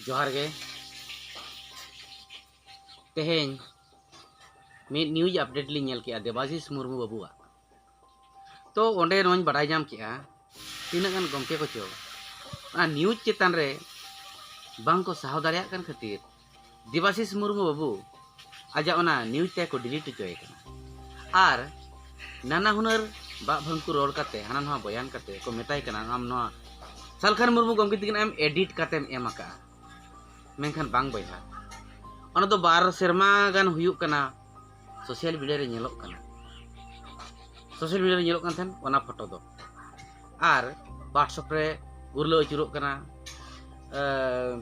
जोहार गे तेहें mid news update ली nail के देवाशीष मुर्मू बाबुआ तो ओंडे नोन बड़ाई जाम के तीना गान गमके को चो न्यूज चेतान रे बांग को साहो दाड़िया कन खातिर देवाशीष मुर्मू बाबू आजा ओना न्यूज ते को डिलीट चोय कना आर नाना हुनर बा भंकु रोड काते हाना नवा बयान काते को मेताय कना आम नवा सालखान मुर्मू गमके तिगिन एम एडिट कातेम एमाका मेनखान बांग बयहा ओना दो बार सेरमा गान हुयुक कना सोशल मीडिया रे नेलोक कना सोशल मीडिया रे नेलोक कान थेन ओना फोटो दो आर व्हाट्सएप रे गुरलो अचुरोक कना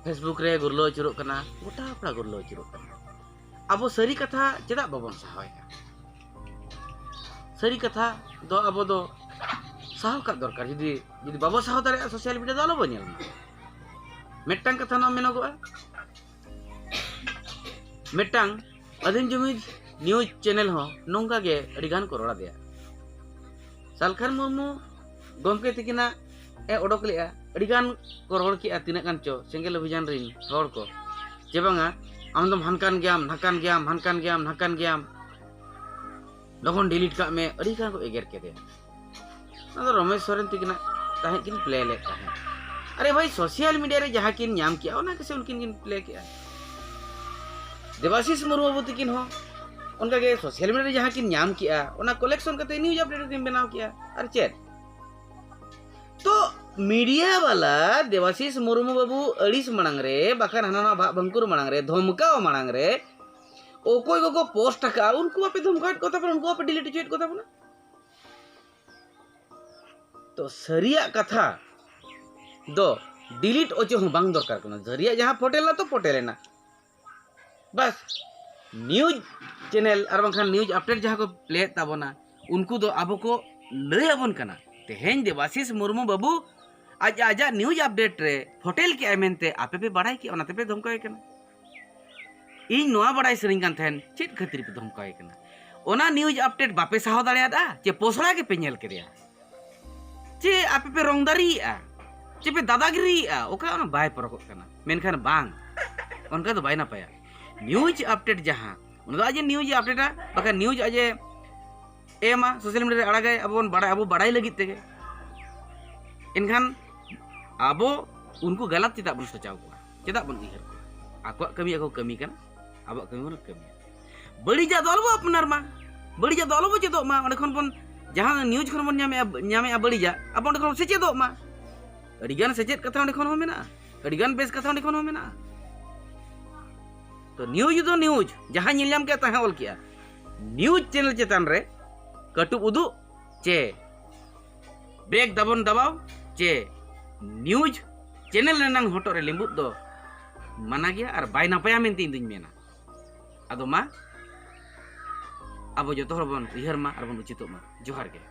फेसबुक रे गुरलो अचुरोक कना गोटा अपना गुरलो अचुरोक कना अब सरी कथा चेदा बाबन साहया सरी कथा दो अब दो साहो का दरकार जदि जदि बाबो साहो दारे सोशल मीडिया दो आलो बनेल मेटांग कथा ना मेनगोआ मेटांग अधीन जुमिद न्यूज चैनल हो नोंगा गे अडिगान को रोड़ा दिया सालखान मुर्मू गमके तिकिना ए ओडक लिया अडिगान को रोड़ की तिना गान चो सेंगेल अभियान रिन रोड़ को जेबांगा आम दम हनकान गयाम लगन डिलीट का में अडिगान को एगेर के दे ना रमेश सोरेन तिकिना ताहे किन प्ले ले ताहे अरे भाई सोशल मीडिया रे जहां किन नाम किया ओना कैसे उनकिन किन प्ले किया देवाशीष मुर्मू बाबू तिकिन हो उनका के सोशल मीडिया रे जहां किन नाम किया ओना कलेक्शन करते न्यूज अपडेट किन बनाव किया और चेट तो मीडिया वाला देवाशीष मुर्मू बाबू अड़ीस मणांग रे बाखान हनाना भंकुर मणांग रे धमकाव मणांग रे ओकोय को पोस्ट का उनको पे धमकाट कोता पर उनको पे डिलीट चेट कोता बना तो सरिया कथा दो डिलीट ओचे हो बांग दरकार कना जरिया जहां फोटेला तो फोटेलेना बस न्यूज चैनल और बांखान न्यूज अपडेट जहां को प्ले ताबना उनको दो अब को लय आबन कना तेहें देवाशीष मुर्मू बाबू आज आजा न्यूज अपडेट रे फोटेल के आमेनते आपे पे बड़ाई के ओनाते पे धमकाय कना इन नोआ बड़ाई सरिंग कान थेन चेत खातिर पे धमकाय कना ओना न्यूज अपडेट बापे साहो दाड़िया दा चे पोसड़ा के पे नेल करिया चे आपे पे रंगदारीआ चे पे दादागिरीआ ओका ओना बाय परको कना मेनखान बांग उनका तो बाय ना पाया न्यूज अपडेट जहां उन आज न्यूज अपडेट बाका न्यूज आज एमा सोशल मीडिया रे अड़ागे अब बड़ाई लगित तेगे इनखान अब उनको गलत चेदा बन सोचाव को चेदा बन उहर को आको कमी आको कमी कना अब कमी बन कमी बड़ीजा दलबो अपनार मा बड़ीजा दलबो चेदो मा ओने खन बन जहां न्यूज खन बन ᱧᱟᱢᱮ बड़ीजा अब ओने खन सेचेदो मा अडिगान सेचेद कथा ओने खन हो मेना अडिगान बेस कथा ओने खन हो मेना तो न्यूज जहां ᱧᱮᱞ के ताहे ऑल किया न्यूज चैनल चेतान रे कटुब उदु चे ब्रेक दबन दबाव चे न्यूज चैनल रेनांग होटो रे लिंबुत दो माना गया और बाय नापाया मेनते इन दुñ मेना अदो मा अब जतो हर बन उहर मा और बन उचितो मा जोहार गे।